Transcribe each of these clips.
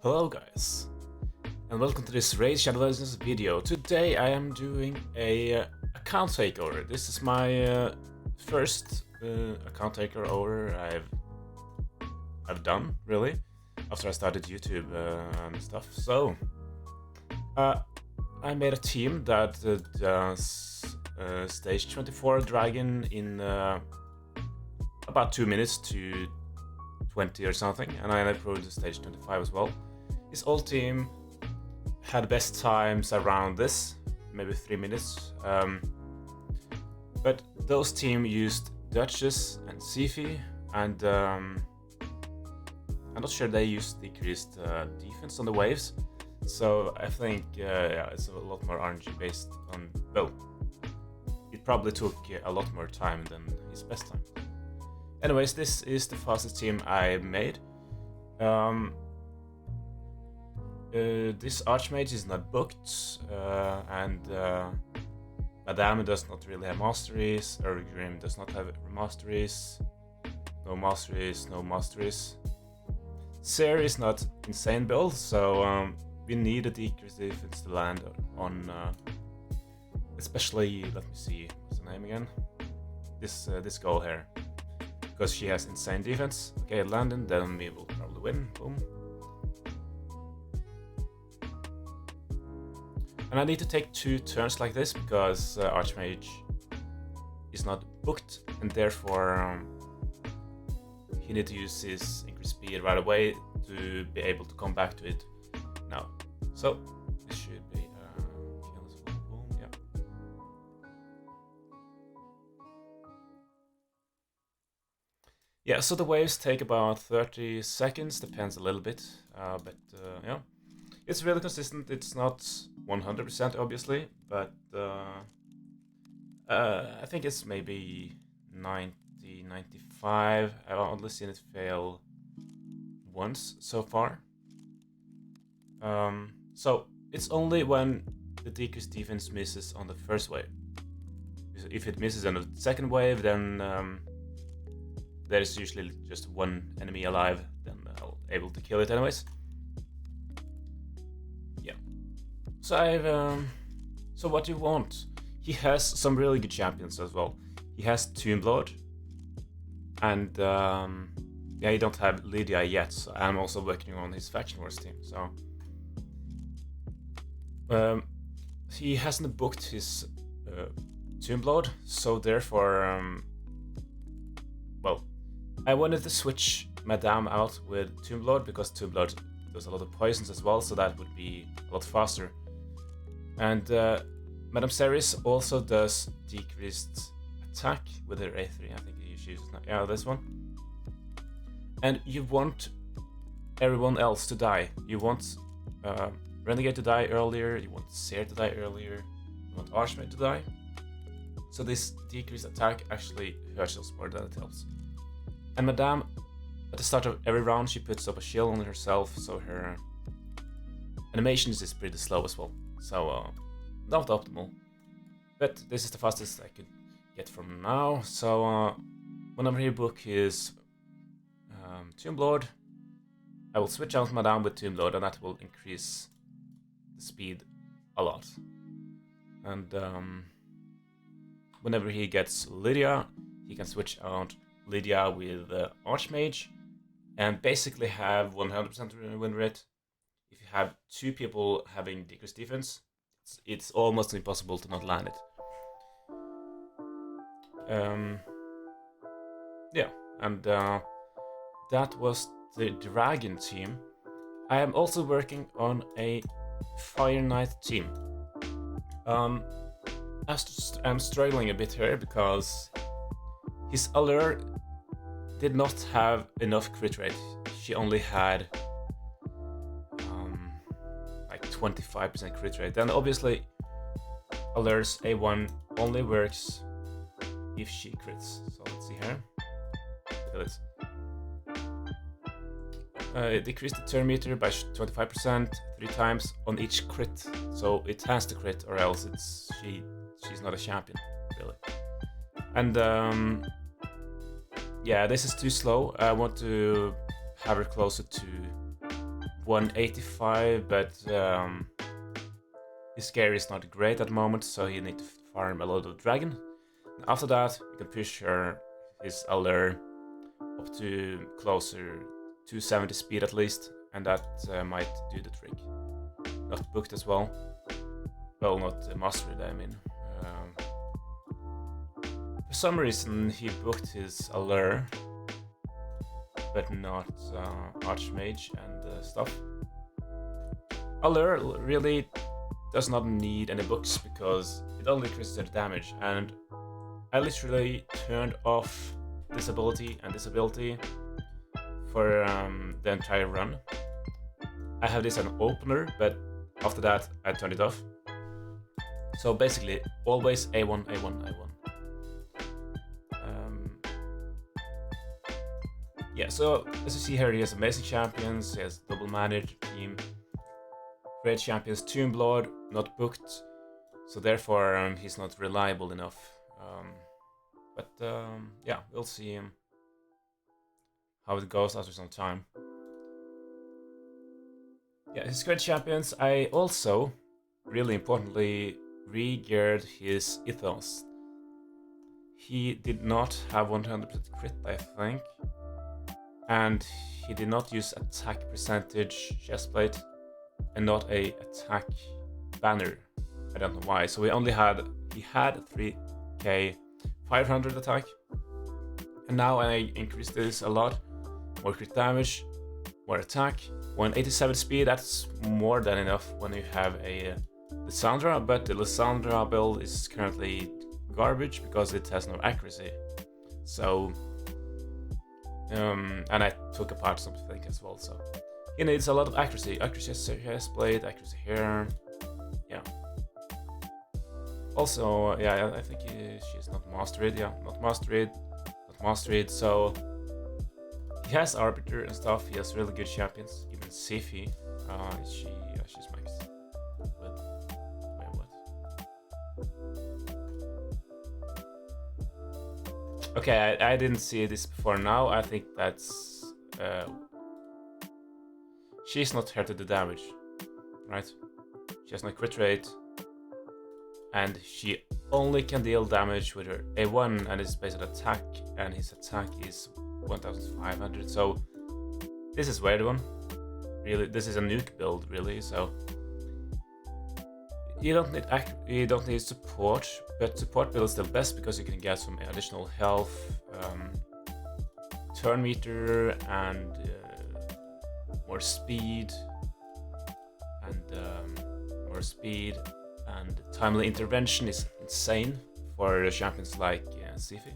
Hello guys, and welcome to this Raid Shadow Legends video. Today I am doing a account takeover. This is my first account takeover I've done, really, after I started YouTube and stuff. So, I made a team that does stage 24 dragon in about 2 minutes to 20 or something, and I improved to stage 25 as well. His old team had best times around this, maybe 3 minutes. But those team used Duchess and Sifi, and I'm not sure they used decreased defense on the waves. So I think yeah, it's a lot more RNG based on, well, it probably took a lot more time than his best time. Anyways, this is the fastest team I made. This Archmage is not booked, and Madame does not really have masteries, Grim does not have masteries, no masteries, no masteries. Seer is not insane build, so we need a decreased defense to land on, especially, let me see, what's the name again? This girl here. Because she has insane defense. Okay, landing, then we will probably win. Boom. And I need to take 2 turns like this because Archmage is not booked, and therefore he needs to use his increased speed right away to be able to come back to it now. So this should be boom, yeah. Yeah, so the waves take about 30 seconds, depends a little bit, but yeah, it's really consistent. It's not 100% obviously, but I think it's maybe 90, 95. I've only seen it fail once so far. So it's only when the decreased defense misses on the first wave. If it misses on the second wave, then there's usually just one enemy alive, then I'll able to kill it anyways. Yeah. So so what do you want? He has some really good champions as well. He has Tomblood, and yeah, he don't have Lydia yet. So I'm also working on his faction wars team. So he hasn't booked his Tomblood, so therefore well, I wanted to switch Madame out with Tomblood because Tomblood does a lot of poisons as well, so that would be a lot faster. And Madame Ceres also does decreased attack with her A3. I think she uses this one. And you want everyone else to die. You want Renegade to die earlier. You want Seer to die earlier. You want Archmage to die. So this decreased attack actually hurts us more than it helps. And Madame, at the start of every round, she puts up a shield on herself, so her animations is pretty slow as well. So not optimal. But this is the fastest I could get from now. So whenever he book his Tomblood, I will switch out Madame with Tomblood, and that will increase the speed a lot. And whenever he gets Lydia, he can switch out Lydia with Archmage and basically have 100% win rate. If you have 2 people having decreased defense, it's almost impossible to not land it. Yeah, and that was the Dragon team. I am also working on a Fire Knight team. I'm struggling a bit here because his Allure did not have enough crit rate. She only had like 25% crit rate. And obviously Allure's A1 only works if she crits. So let's see here. Look at this. It decreased the turn meter by 25% 3 times on each crit. So it has to crit or else she's not a champion, really. And yeah, this is too slow. I want to have her closer to 185, but his gear is not great at the moment, so you need to farm a lot of dragon. After that, you can push his Lair up to closer to 70 speed at least, and that might do the trick. Not booked as well. Well, not mastered, I mean. For some reason, he booked his Lair, but not Archmage and stuff. Lair really does not need any books because it only increases their damage, and I literally turned off this ability and this ability for the entire run. I have this on opener, but after that I turned it off. So basically, always A1, A1, A1. Yeah, so as you see here, he has amazing champions, he has double managed team, great champions, Tomblood, not booked, so therefore he's not reliable enough. Yeah, we'll see how it goes after some time. Yeah, his great champions. I also, really importantly, re-geared his ethos. He did not have 100% crit, I think, and he did not use attack percentage chestplate and not a attack banner. I don't know why. So he had 3k 500 attack, and now I increased this a lot. More crit damage, more attack, 187 speed. That's more than enough when you have a Lysandra, but the Lysandra build is currently garbage because it has no accuracy. So and I took apart something as well, so he needs a lot of accuracy. Accuracy chestplate, accuracy here. Yeah. Also, yeah, I think she's not mastered. Yeah, not mastered. So he has Arbiter and stuff. He has really good champions. Even Sifi. She's maxed. But wait, what? Okay, I didn't see this before now. I think that's she's not here to do damage, right? She has no crit rate, and she only can deal damage with her A1, and it's based on attack, and his attack is 1500. So this is weird one. Really, this is a nuke build, really. So you don't need support, but support build is still best because you can get some additional health, turn meter, and more speed, and timely intervention is insane for champions like Sifi.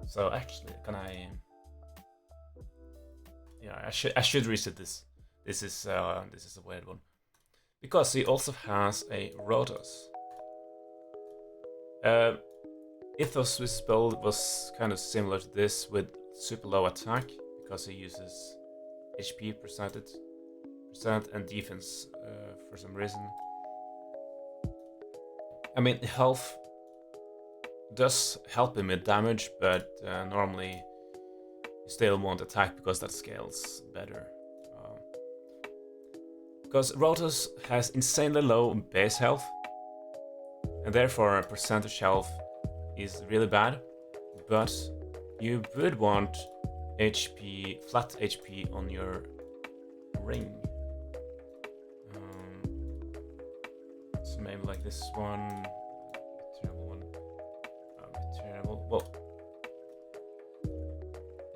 So actually, can I? Yeah, I should reset this. This is a weird one because he also has a Rotos. Ethos with build was kind of similar to this with super low attack because he uses HP percent and defense for some reason. I mean, health does help him with damage, but normally you still won't attack because that scales better. Because Rotos has insanely low base health, and therefore percentage health is really bad, but you would want flat HP on your ring. So maybe like this one, terrible one, terrible. Well,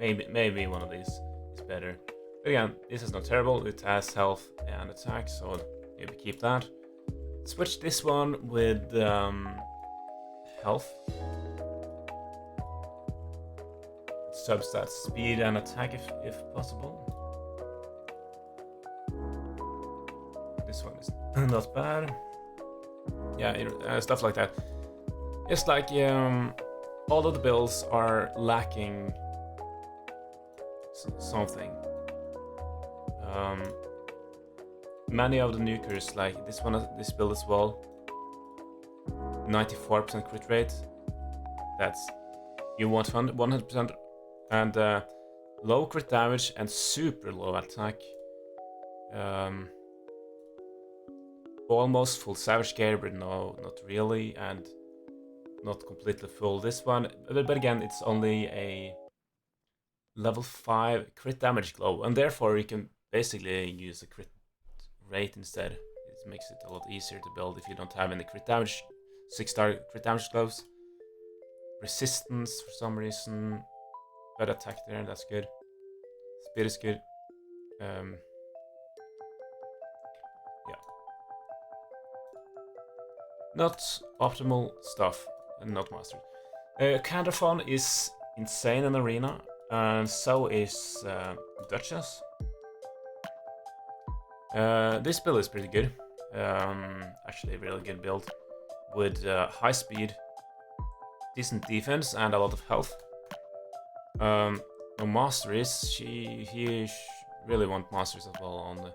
maybe one of these is better. But again, this is not terrible. It has health and attack, so maybe keep that. Switch this one with health. Substat speed and attack if possible. This one is not bad. Yeah, stuff like that. It's like all of the builds are lacking something. Many of the nukers, like this build as well, 94% crit rate. That's you want 100%, and low crit damage and super low attack. Almost full Savage Gear, but no, not really, and not completely full this one. But again, it's only a level 5 crit damage glow, and therefore you can basically use a crit rate instead. It makes it a lot easier to build if you don't have any crit damage. 6-star crit damage gloves. Resistance for some reason. Good attack there, that's good. Speed is good. Yeah. Not optimal stuff, and not mastered. Candraphon is insane in Arena, and so is Duchess. This build is pretty good. Actually, a really good build with high speed, decent defense, and a lot of health. No masteries. He really want masteries as well on the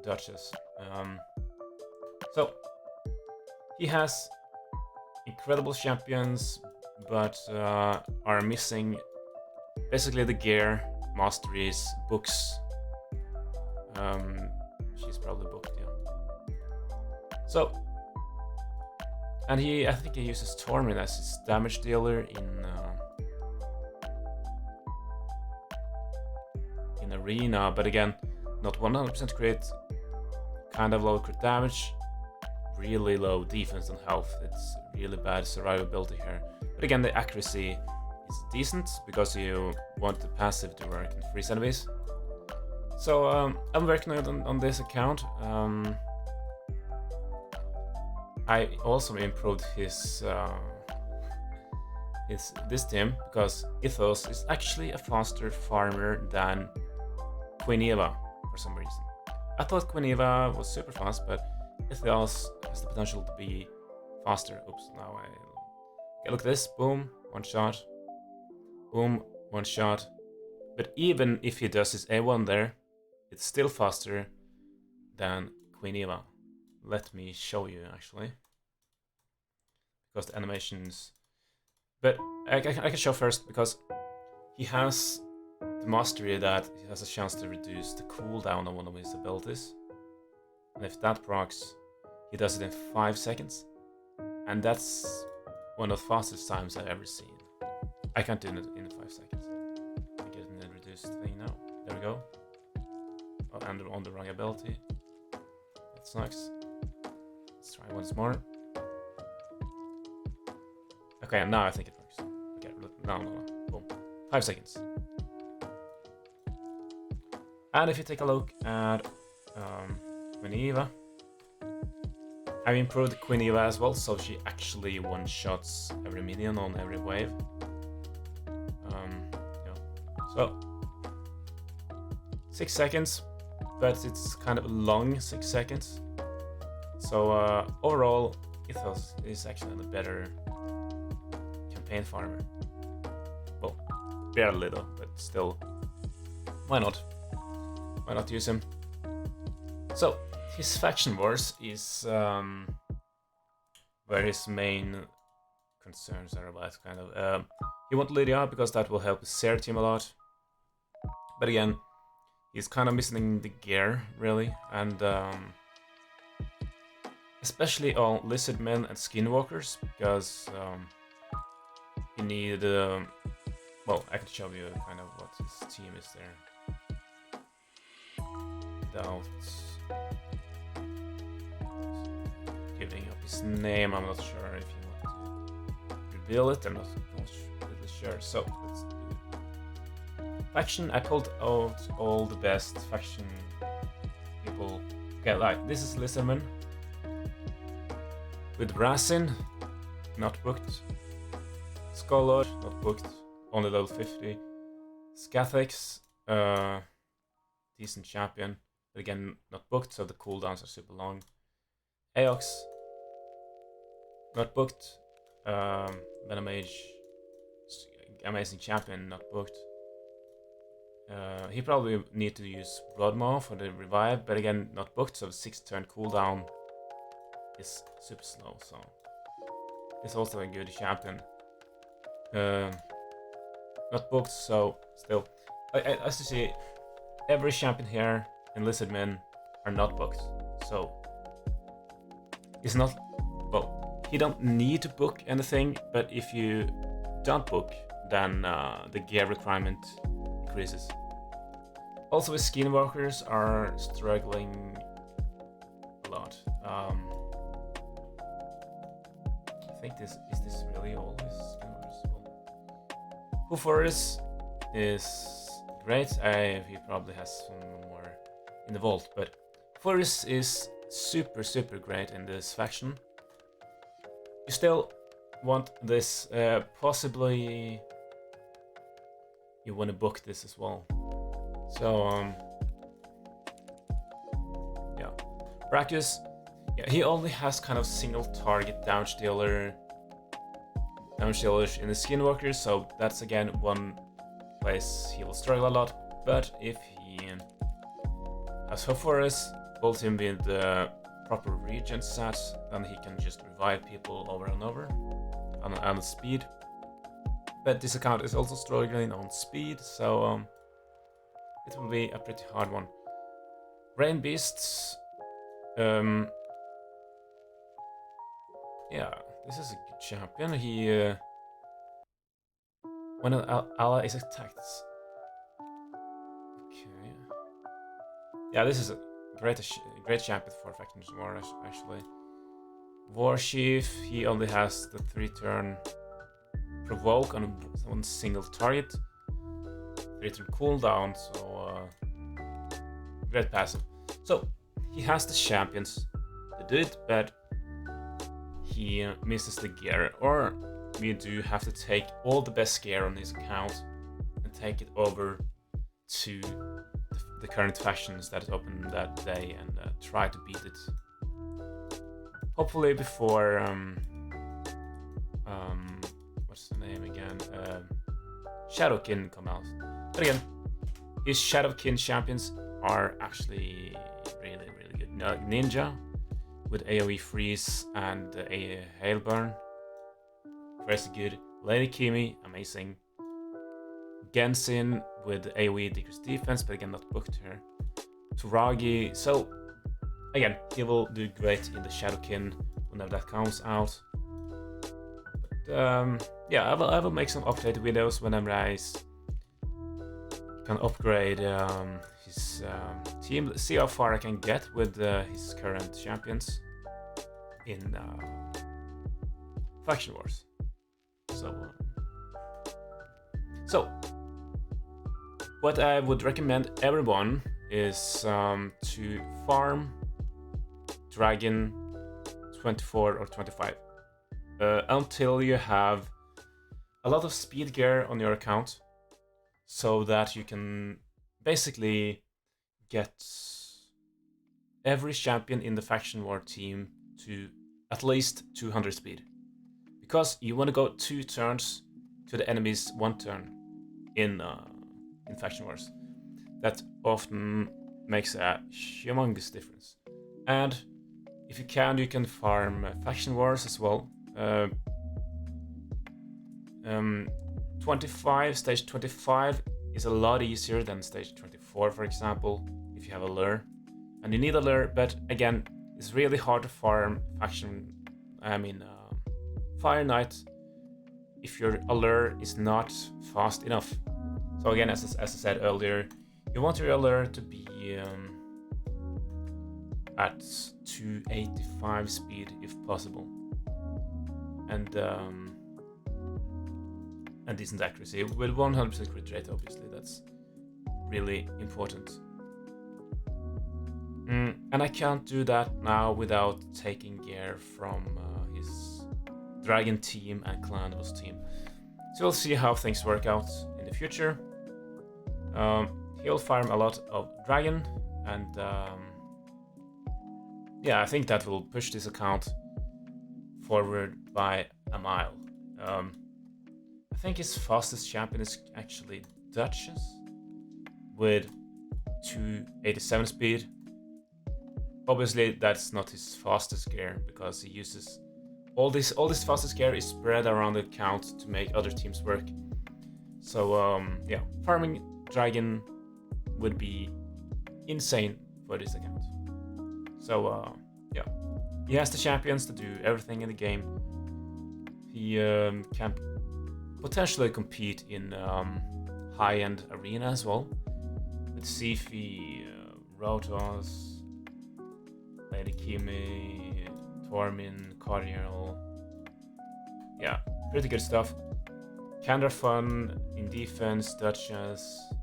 Duchess. So he has incredible champions, but are missing basically the gear, masteries, books. She's probably booked, yeah. So, and I think he uses Tormin as his damage dealer in Arena, but again, not 100% crit, kind of low crit damage, really low defense and health. It's really bad survivability here. But again, the accuracy is decent because you want the passive to work and freeze enemies. So I'm working on this account. I also improved his this team because Ethos is actually a faster farmer than Queen Eva for some reason. I thought Queen Eva was super fast, but Ethos has the potential to be faster. Oops, now okay, look at this. Boom, one shot. Boom, one shot. But even if he does his A1 there, it's still faster than Queen Eva. Let me show you, actually. Because the animations... But I can show first, because he has the mastery that he has a chance to reduce the cooldown on one of his abilities. And if that procs, he does it in 5 seconds. And that's one of the fastest times I've ever seen. I can't do it in 5 seconds. I get in the reduced thing now. There we go. Oh, and on the wrong ability. That sucks. Let's try once more. Okay, now I think it works. Okay, no. Boom. 5 seconds. And if you take a look at Queen Eva, I've improved Queen Eva as well, so she actually one-shots every minion on every wave. Yeah. So 6 seconds, but it's kind of a long 6 seconds. So overall, Ethos is actually the better campaign farmer. Well, barely though, but still, why not? Why not use him? So his faction wars is where his main concerns are about. Kind of, he wants Lydia because that will help his Seer team a lot. But again, he's kind of missing the gear really, and especially on Lizardmen and Skinwalkers, because you need. Well, I can show you kind of what his team is there. Without giving up his name, I'm not sure if you want to reveal it. I'm not really sure. So let's do it. Faction. I pulled out all the best faction people. Okay, like this is Lizardman with Rasin, not booked. Scholar, not booked. Only level 50. Scathix, decent champion. But again, not booked, so the cooldowns are super long. Aox, not booked. Venomage, amazing champion, not booked. He probably need to use Bloodmaw for the revive, but again, not booked, so the 6-turn cooldown is super slow, so it's also a good champion. Not booked, so still. As you see, every champion here in Lizardmen are not booked. So it's not, well, he don't need to book anything, but if you don't book, then the gear requirement increases. Also, his skinwalkers are struggling a lot. I think this really all his skinwalkers? Well, Hooforus is great. He probably has some more in the vault, but Hooforus is super great in this faction. You still want this, possibly you want to book this as well. So yeah, Brachus, yeah, he only has kind of single target damage dealers in the skinwalkers, so that's again one place he will struggle a lot. But if he has Hooforus, build him with the proper regen stats, then he can just revive people over and over on speed. But this account is also struggling on speed, so it will be a pretty hard one. Rain Beasts, yeah, this is a good champion. He when an ally is attacked. Okay. Yeah, this is a great champion for Factions War, actually. War Chief, he only has the 3-turn provoke on one single target, 3-turn cooldown, so great passive. So he has the champions to do it, but he misses the gear, or we do have to take all the best gear on his account and take it over to the current factions that is open that day and try to beat it. Hopefully before what's the name again? Shadowkin come out. But again, his Shadowkin champions are actually really good. Ninja with AoE freeze and a Hailburn, crazy good. Lady Kimi, amazing. Genshin with AoE decreased defense, but again not booked here. Turagi, so again, he will do great in the Shadowkin whenever that comes out. But yeah, I will make some update videos whenever I can upgrade his team, see how far I can get with his current champions in Faction Wars. So what I would recommend everyone is to farm Dragon 24 or 25 until you have a lot of speed gear on your account, so that you can basically get every champion in the Faction War team to at least 200 speed, because you want to go 2 turns to the enemy's 1 turn in Faction Wars. That often makes a humongous difference. And if you can farm Faction Wars as well. 25, stage 25 is a lot easier than stage 24, for example, if you have a Lair. And you need a Lair, but again, it's really hard to farm Fire Knight if your Lair is not fast enough. So again, as I said earlier, you want your Lair to be at 285 speed if possible, and decent accuracy with 100% crit rate. Obviously, that's really important. And I can't do that now without taking gear from his Dragon team and Clandos team. So we'll see how things work out in the future. He'll farm a lot of Dragon, and yeah, I think that will push this account forward by a mile. I think his fastest champion is actually Duchess with 287 speed. Obviously, that's not his fastest gear, because he uses all this fastest gear is spread around the account to make other teams work. So yeah, farming Dragon would be insane for this account. So yeah, he has the champions to do everything in the game. He can potentially compete in high-end arena as well. With Sifi, Rotos, Lady Kimi, Tormin, Cardinal. Yeah, pretty good stuff. Kinda fun in defense, Duchess,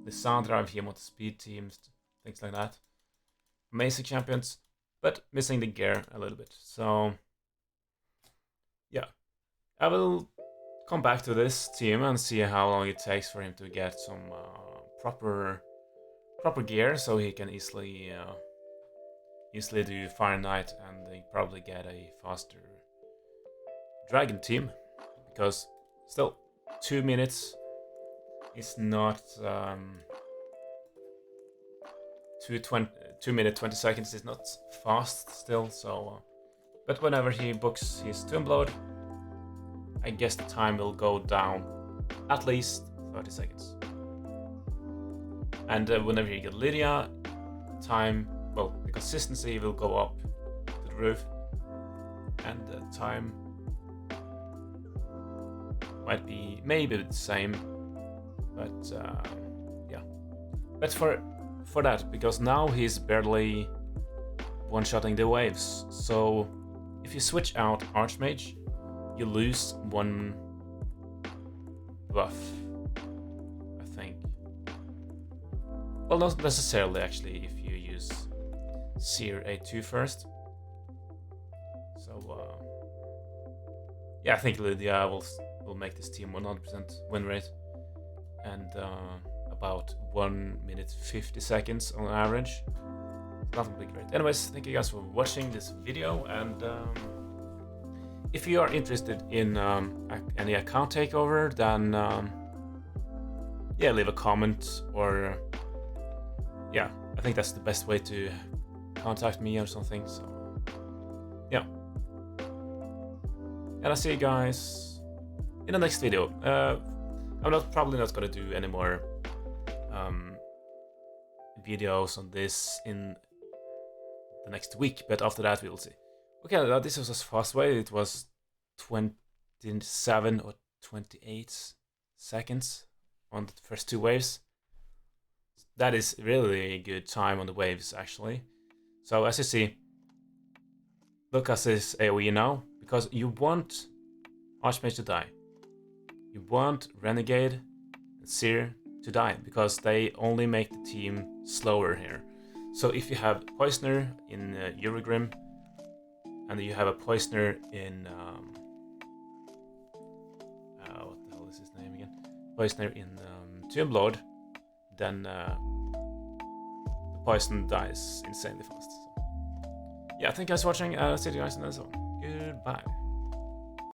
Lissandra if you want speed teams, things like that. Amazing champions, but missing the gear a little bit. So yeah, I will come back to this team and see how long it takes for him to get some proper gear, so he can easily do Fire Knight and they probably get a faster Dragon team, because still 2 minutes is not 2 minutes 20 seconds is not fast still. So but whenever he books his Tombload, I guess the time will go down at least 30 seconds. And whenever you get Lydia, time, well, the consistency will go up to the roof, and the time might be maybe the same, but yeah. But for that, because now he's barely one-shotting the waves, so if you switch out Archmage, you lose one buff, I think. Well, not necessarily actually if you use Seer A2 first. So yeah, I think Lydia will make this team 100% win rate, and about 1 minute 50 seconds on average. That would be great. Anyways, thank you guys for watching this video, and if you are interested in any account takeover, then yeah, leave a comment, or yeah, I think that's the best way to contact me or something. So yeah, and I'll see you guys in the next video. I'm probably not gonna do any more videos on this in the next week, but after that we'll see. Okay, this was a fast way. It was 27 or 28 seconds on the first 2 waves. That is really a good time on the waves, actually. So as you see, look at this AoE now, because you want Archmage to die. You want Renegade and Seer to die, because they only make the team slower here. So if you have Poisoner in Eurogrim, and you have a Poisoner in what the hell is his name again? Poisoner in Tombload, then the poison dies insanely fast. So yeah, thank you guys for watching. See you guys in the next one. Goodbye.